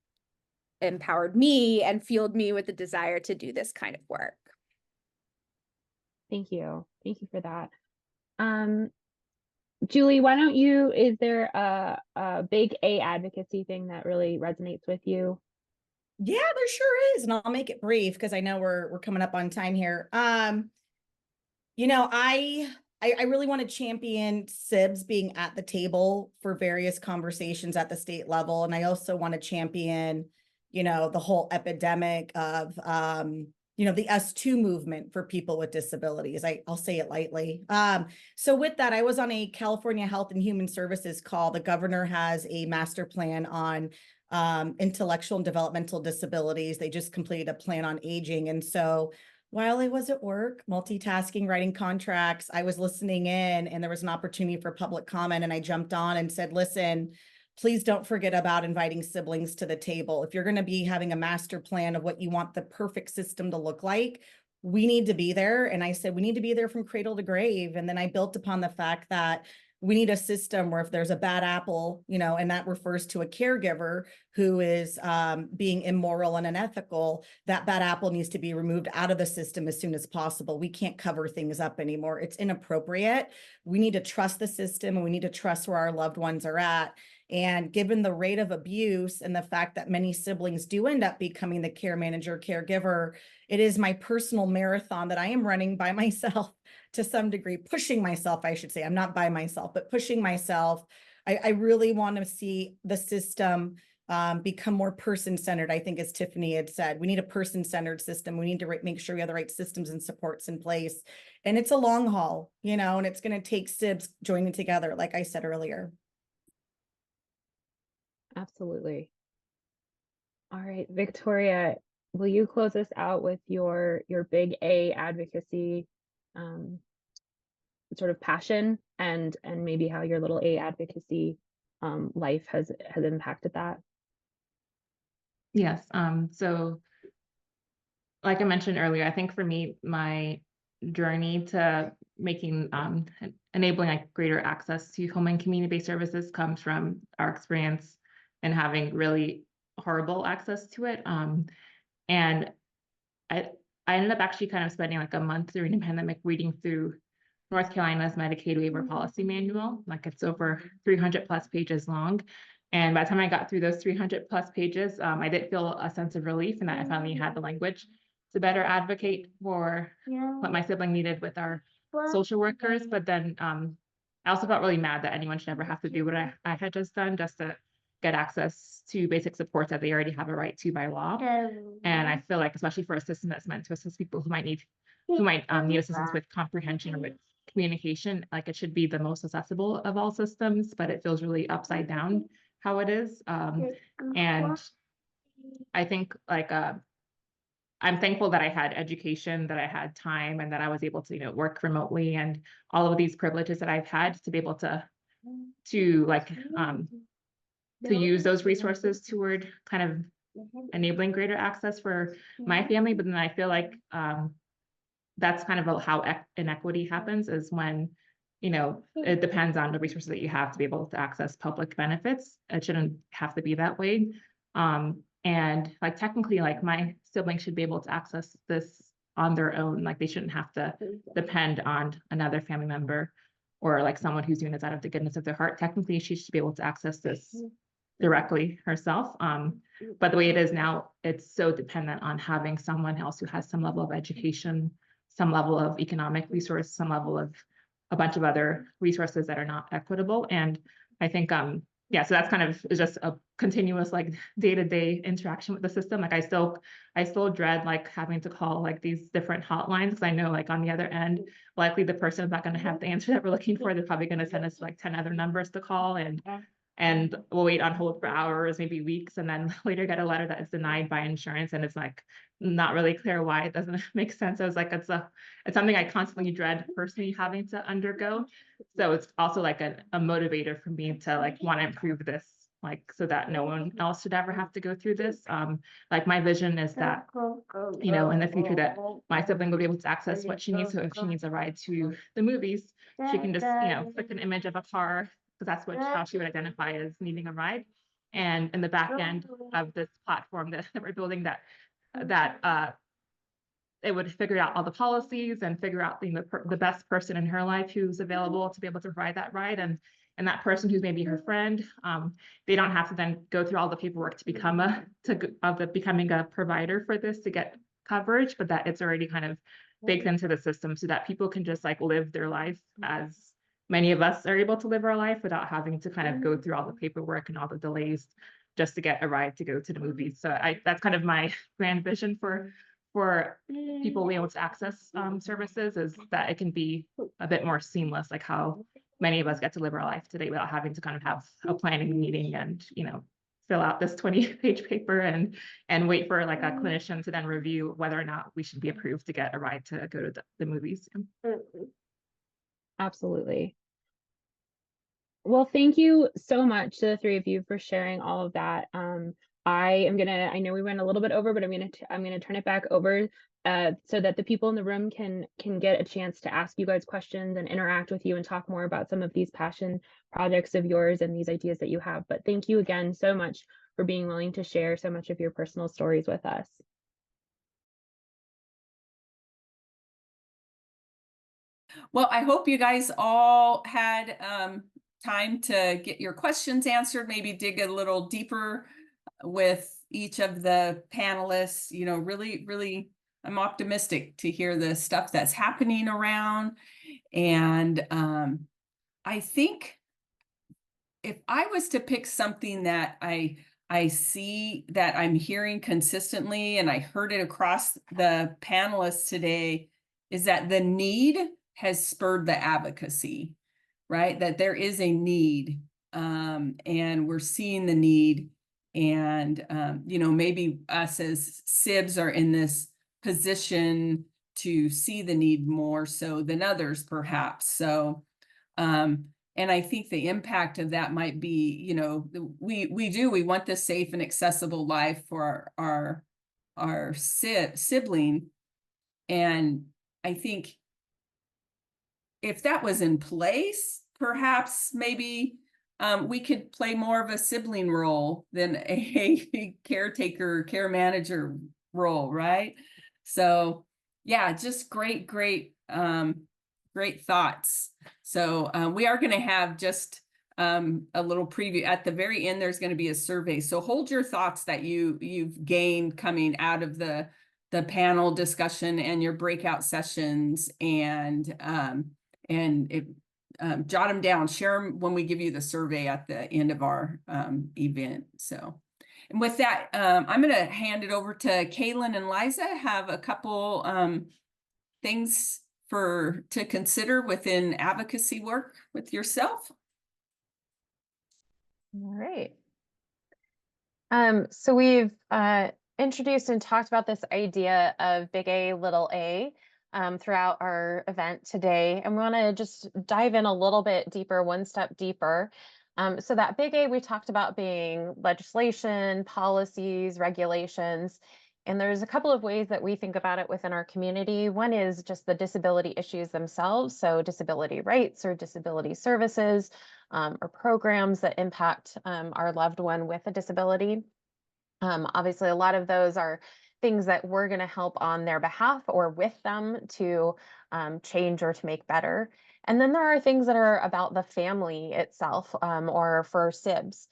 empowered me and fueled me with the desire to do this kind of work. Thank you. Thank you for that. Julie, why don't you, is there a big A advocacy thing that really resonates with you? Yeah, there sure is. And I'll make it brief because I know we're coming up on time here. You know, I really want to champion SIBS being at the table for various conversations at the state level. And I also want to champion, you know, the whole epidemic of, you know, the S2 movement for people with disabilities. I'll say it lightly. So with that, I was on a California Health and Human Services call. The governor has a master plan on intellectual and developmental disabilities. They just completed a plan on aging. And so while I was at work, multitasking, writing contracts, I was listening in and there was an opportunity for public comment. And I jumped on and said, listen, please don't forget about inviting siblings to the table. If you're going to be having a master plan of what you want the perfect system to look like, we need to be there. And I said, we need to be there from cradle to grave. And then I built upon the fact that we need a system where if there's a bad apple, you know, and that refers to a caregiver who is being immoral and unethical, that bad apple needs to be removed out of the system as soon as possible. We can't cover things up anymore. It's inappropriate. We need to trust the system and we need to trust where our loved ones are at. And given the rate of abuse and the fact that many siblings do end up becoming the care manager, caregiver, it is my personal marathon that I am running by myself to some degree, pushing myself, I should say. I'm not by myself, but pushing myself. I really want to see the system become more person-centered. I think, as Tiffany had said, we need a person-centered system. We need to make sure we have the right systems and supports in place. And it's a long haul, you know, and it's going to take SIBs joining together, like I said earlier. Absolutely. All right, Victoria, will you close us out with your big A advocacy sort of passion and maybe how your little A advocacy life has impacted that? Yes. So like I mentioned earlier, I think for me, my journey to making enabling like greater access to home and community-based services comes from our experience and having really horrible access to it. And I ended up actually kind of spending like a month during the pandemic reading through North Carolina's Medicaid waiver policy manual. Like it's over 300 plus pages long. And by the time I got through those 300 plus pages, I did feel a sense of relief and that I finally had the language to better advocate for what my sibling needed with our social workers. But then I also felt really mad that anyone should ever have to do what I had just done just to get access to basic supports that they already have a right to by law. And I feel like, especially for a system that's meant to assist people who might need assistance with comprehension or with communication, like it should be the most accessible of all systems, but it feels really upside down how it is. And I think like I'm thankful that I had education, that I had time, and that I was able to, you know, work remotely and all of these privileges that I've had to be able to use those resources toward kind of enabling greater access for my family. But then I feel like that's kind of how inequity happens, is when, you know, it depends on the resources that you have to be able to access public benefits. It shouldn't have to be that way. And like technically, like my siblings should be able to access this on their own. Like they shouldn't have to depend on another family member or like someone who's doing this out of the goodness of their heart. Technically, she should be able to access this directly herself. But the way it is now, it's so dependent on having someone else who has some level of education, some level of economic resource, some level of a bunch of other resources that are not equitable. And I think, yeah, so that's kind of just a continuous like day-to-day interaction with the system. Like I still dread like having to call like these different hotlines, because I know like on the other end, likely the person is not going to have the answer that we're looking for. They're probably going to send us like 10 other numbers to call, and we'll wait on hold for hours, maybe weeks, and then later get a letter that is denied by insurance, and it's like not really clear why. It doesn't make sense. I was like, it's something I constantly dread personally having to undergo. So it's also like a motivator for me to like want to improve this, like so that no one else should ever have to go through this. Like my vision is that, you know, in the future that my sibling will be able to access what she needs. So if she needs a ride to the movies, she can just, you know, click an image of a car, because that's how she would identify as needing a ride. And in the back end of this platform that we're building, that it would figure out all the policies and figure out the best person in her life who's available to be able to provide that ride. And that person who's maybe her friend, they don't have to then go through all the paperwork to becoming a provider for this to get coverage, but that it's already kind of baked into the system so that people can just like live their life as many of us are able to live our life without having to kind of go through all the paperwork and all the delays just to get a ride to go to the movies. So that's kind of my grand vision for people being able to access services, is that it can be a bit more seamless, like how many of us get to live our life today without having to kind of have a planning meeting and, you know, fill out this 20-page paper and wait for like a clinician to then review whether or not we should be approved to get a ride to go to the movies. Absolutely. Well, thank you so much to the three of you for sharing all of that. I know we went a little bit over, but I'm gonna turn it back over so that the people in the room can get a chance to ask you guys questions and interact with you and talk more about some of these passion projects of yours and these ideas that you have. But thank you again so much for being willing to share so much of your personal stories with us. Well, I hope you guys all had time to get your questions answered, maybe dig a little deeper with each of the panelists. You know, really, I'm optimistic to hear the stuff that's happening around. And I think if I was to pick something that I see that I'm hearing consistently, and I heard it across the panelists today, is that the need has spurred the advocacy, right? That there is a need, and we're seeing the need. And, you know, maybe us as Sibs are in this position to see the need more so than others, perhaps. So, and I think the impact of that might be, you know, we want this safe and accessible life for our sibling. And I think if that was in place, perhaps maybe we could play more of a sibling role than a caretaker, care manager role, right? So yeah, just great thoughts. So we are going to have just a little preview at the very end. There's going to be a survey. So hold your thoughts that you've gained coming out of the panel discussion and your breakout sessions, and jot them down, share them when we give you the survey at the end of our event. So, and with that, I'm going to hand it over to Kaylin and Liza. Have a couple things to consider within advocacy work with yourself. All right. So we've introduced and talked about this idea of big A, little a throughout our event today. And we want to just dive in a little bit deeper, one step deeper. So that big A we talked about being legislation, policies, regulations. And there's a couple of ways that we think about it within our community. One is just the disability issues themselves. So disability rights or disability services or programs that impact our loved one with a disability. Obviously, a lot of those are things that we're going to help on their behalf or with them to change or to make better. And then there are things that are about the family itself or for Sibs.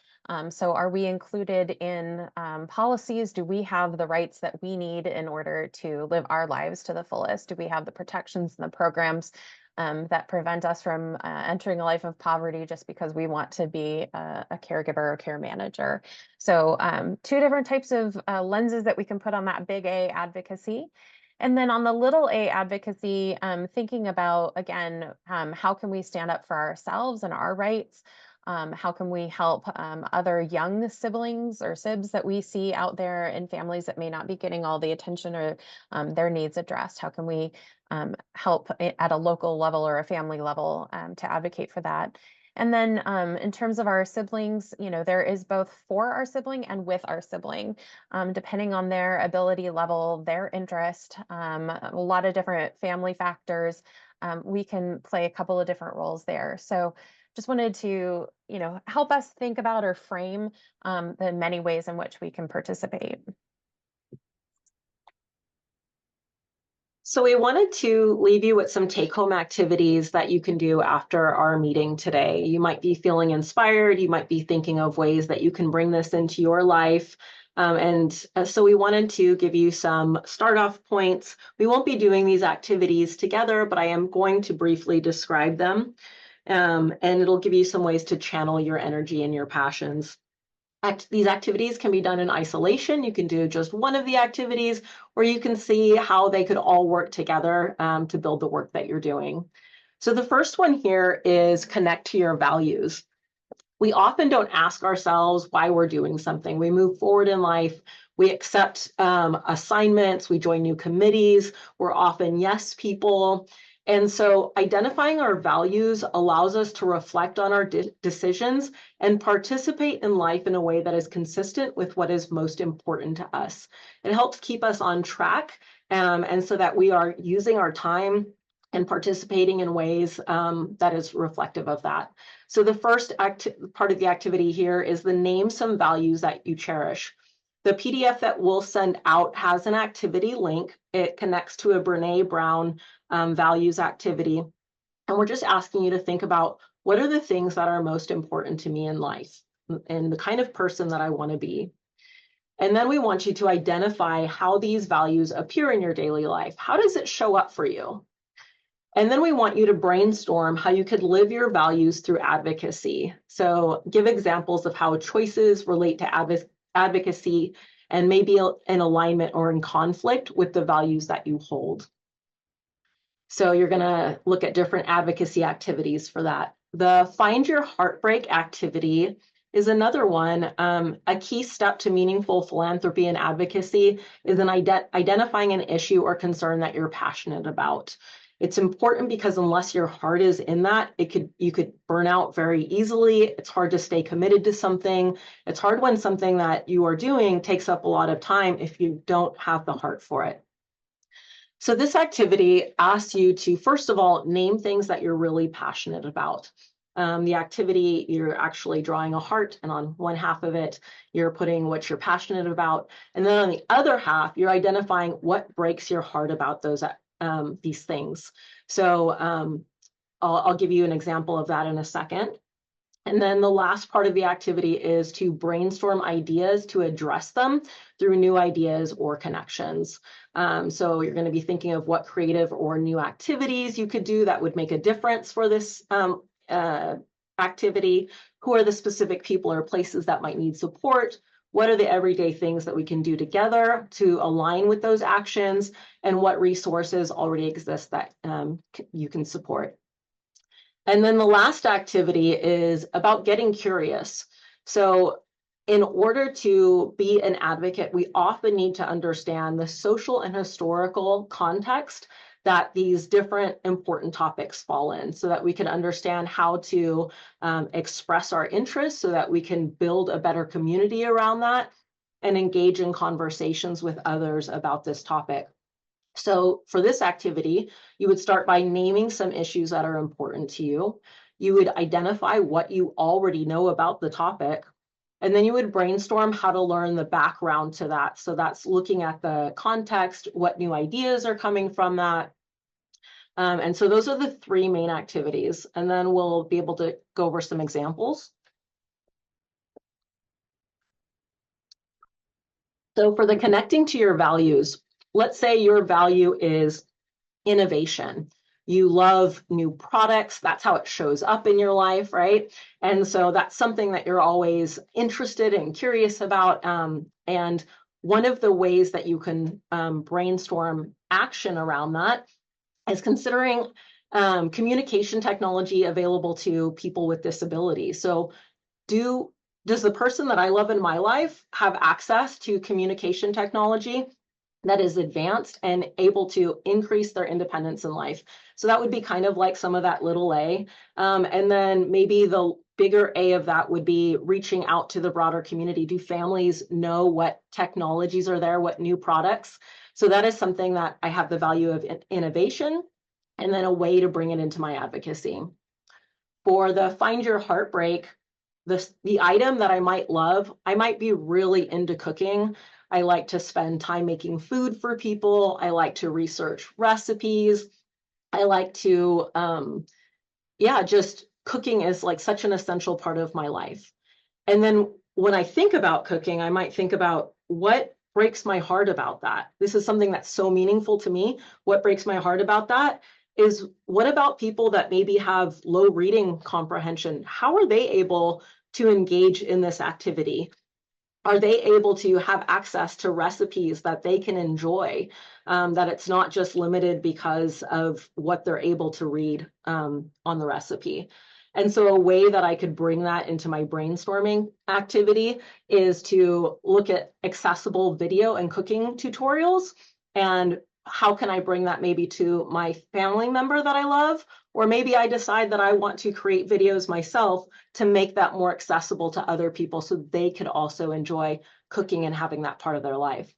So are we included in policies? Do we have the rights that we need in order to live our lives to the fullest? Do we have the protections and the programs that prevent us from entering a life of poverty just because we want to be a caregiver or care manager? So two different types of lenses that we can put on that big A advocacy. And then on the little a advocacy, thinking about, again, how can we stand up for ourselves and our rights? How can we help other young siblings or Sibs that we see out there in families that may not be getting all the attention or their needs addressed? How can we help at a local level or a family level to advocate for that? And then in terms of our siblings, you know, there is both for our sibling and with our sibling, depending on their ability level, their interest, a lot of different family factors. We can play a couple of different roles there. So just wanted to, you know, help us think about or frame the many ways in which we can participate. So we wanted to leave you with some take-home activities that you can do after our meeting today. You might be feeling inspired. You might be thinking of ways that you can bring this into your life. So we wanted to give you some start off points. We won't be doing these activities together, but I am going to briefly describe them. And it'll give you some ways to channel your energy and your passions. These activities can be done in isolation. You can do just one of the activities, or you can see how they could all work together to build the work that you're doing. So the first one here is connect to your values. We often don't ask ourselves why we're doing something. We move forward in life. We accept assignments. We join new committees. We're often yes people. And so identifying our values allows us to reflect on our decisions and participate in life in a way that is consistent with what is most important to us. It helps keep us on track, and so that we are using our time and participating in ways that is reflective of that. So the first part of the activity here is the name some values that you cherish. The PDF that we'll send out has an activity link. It connects to a Brene Brown values activity. And we're just asking you to think about, what are the things that are most important to me in life and the kind of person that I want to be? And then we want you to identify how these values appear in your daily life. How does it show up for you? And then we want you to brainstorm how you could live your values through advocacy. So give examples of how choices relate to advocacy and maybe in alignment or in conflict with the values that you hold. So you're going to look at different advocacy activities for that. The Find Your Heartbreak activity is another one. A key step to meaningful philanthropy and advocacy is in identifying an issue or concern that you're passionate about. It's important because unless your heart is in that, you could burn out very easily. It's hard to stay committed to something. It's hard when something that you are doing takes up a lot of time if you don't have the heart for it. So this activity asks you to, first of all, name things that you're really passionate about. The activity, you're actually drawing a heart, and on one half of it, you're putting what you're passionate about. And then on the other half, you're identifying what breaks your heart about these things. So I'll give you an example of that in a second. And then the last part of the activity is to brainstorm ideas to address them through new ideas or connections. So you're going to be thinking of what creative or new activities you could do that would make a difference for this activity. Who are the specific people or places that might need support? What are the everyday things that we can do together to align with those actions? And what resources already exist that you can support? And then the last activity is about getting curious. So in order to be an advocate, we often need to understand the social and historical context that these different important topics fall in, so that we can understand how to express our interests, so that we can build a better community around that and engage in conversations with others about this topic. So for this activity, you would start by naming some issues that are important to you. You would identify what you already know about the topic, and then you would brainstorm how to learn the background to that. So that's looking at the context, what new ideas are coming from that. And so those are the three main activities, and then we'll be able to go over some examples. So for the connecting to your values, let's say your value is innovation. You love new products. That's how it shows up in your life, right? And so that's something that you're always interested and curious about. And one of the ways that you can brainstorm action around that is considering communication technology available to people with disabilities. So does the person that I love in my life have access to communication technology that is advanced and able to increase their independence in life? So that would be kind of like some of that little a. And then maybe the bigger A of that would be reaching out to the broader community. Do families know what technologies are there, what new products? So that is something that I have the value of innovation, and then a way to bring it into my advocacy. For the Find Your Heartbreak, the item that I might love, I might be really into cooking. I like to spend time making food for people. I like to research recipes. I like to, just cooking is like such an essential part of my life. And then when I think about cooking, I might think about what breaks my heart about that? This is something that's so meaningful to me. What breaks my heart about that is, what about people that maybe have low reading comprehension? How are they able to engage in this activity? Are they able to have access to recipes that they can enjoy, that it's not just limited because of what they're able to read on the recipe? And so a way that I could bring that into my brainstorming activity is to look at accessible video and cooking tutorials, and how can I bring that maybe to my family member that I love, or maybe I decide that I want to create videos myself to make that more accessible to other people so they could also enjoy cooking and having that part of their life.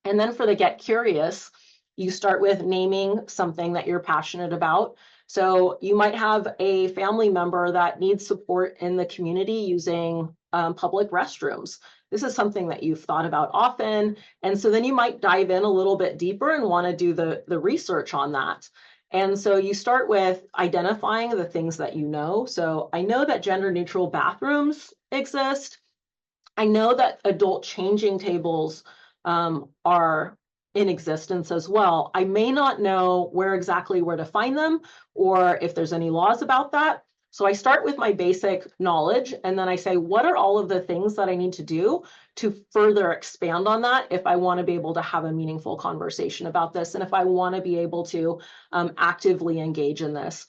And then for the Get Curious, you start with naming something that you're passionate about. So you might have a family member that needs support in the community using public restrooms. This is something that you've thought about often. And so then you might dive in a little bit deeper and want to do the research on that. And so you start with identifying the things that you know. So I know that gender neutral bathrooms exist. I know that adult changing tables are in existence as well. I may not know where to find them, or if there's any laws about that. So I start with my basic knowledge, and then I say, what are all of the things that I need to do to further expand on that if I want to be able to have a meaningful conversation about this, and if I want to be able to actively engage in this.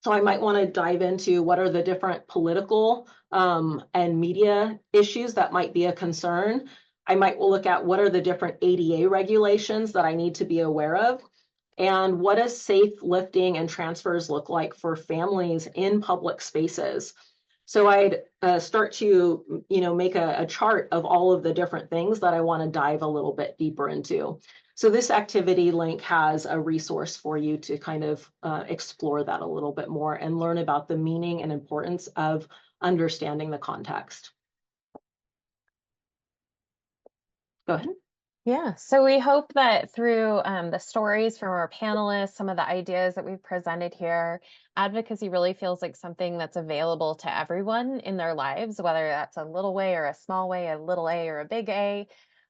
So I might want to dive into what are the different political and media issues that might be a concern. I might look at what are the different ADA regulations that I need to be aware of, and what does safe lifting and transfers look like for families in public spaces. So I'd start to, make a chart of all of the different things that I want to dive a little bit deeper into. So this activity link has a resource for you to kind of explore that a little bit more and learn about the meaning and importance of understanding the context. Go ahead. Yeah, so we hope that through the stories from our panelists, some of the ideas that we've presented here, advocacy really feels like something that's available to everyone in their lives, whether that's a little way or a small way, a little A or a big A.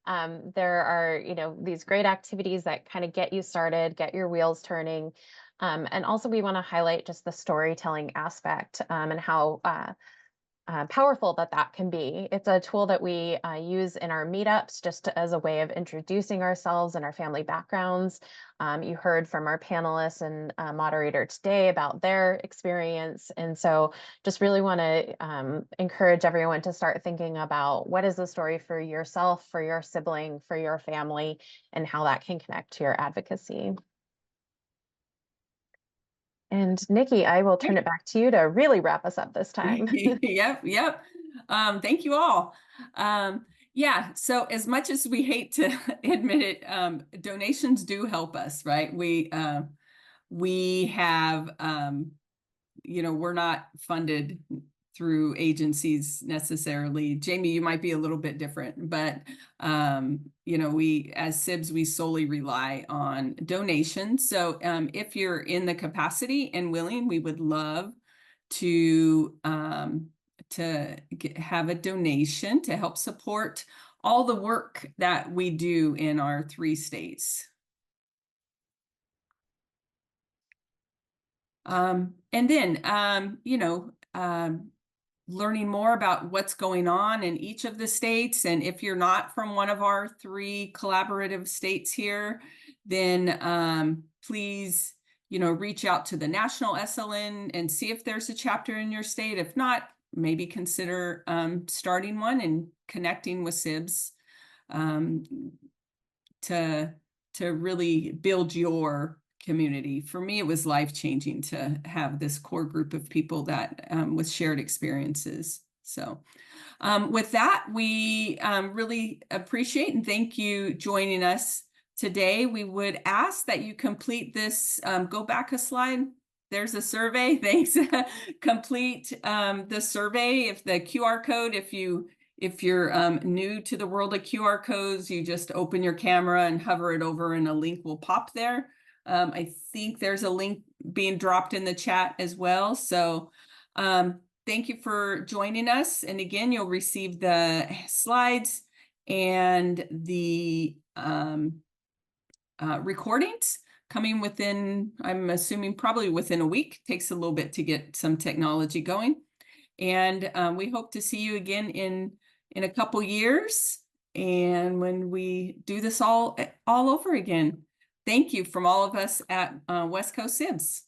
There are, these great activities that kind of get you started, get your wheels turning. And also we want to highlight just the storytelling aspect and how powerful that can be. It's a tool that we use in our meetups just as a way of introducing ourselves and our family backgrounds. You heard from our panelists and moderator today about their experience. And so just really want to encourage everyone to start thinking about what is the story for yourself, for your sibling, for your family, and how that can connect to your advocacy. And Nikki, I will turn it back to you to really wrap us up this time. Yep. Thank you all. Yeah, so as much as we hate to admit it, donations do help us, right? We have, we're not funded through agencies necessarily. Jamie, you might be a little bit different, but we as Sibs, we solely rely on donations. So if you're in the capacity and willing, we would love to have a donation to help support all the work that we do in our 3 states. And then, learning more about what's going on in each of the states. And if you're not from one of our 3 collaborative states here, then please, reach out to the national SLN and see if there's a chapter in your state. If not, maybe consider starting one and connecting with Sibs to really build your community. For me, it was life-changing to have this core group of people that with shared experiences. So with that, we really appreciate and thank you joining us today. We would ask that you complete this, go back a slide. There's a survey. Thanks. Complete the survey. If the QR code, if you're new to the world of QR codes, you just open your camera and hover it over and a link will pop there. I think there's a link being dropped in the chat as well. So thank you for joining us. And again, you'll receive the slides and the recordings coming within, I'm assuming probably within a week. Takes a little bit to get some technology going. And we hope to see you again in a couple years, and when we do this all over again. Thank you from all of us at West Coast Sibs.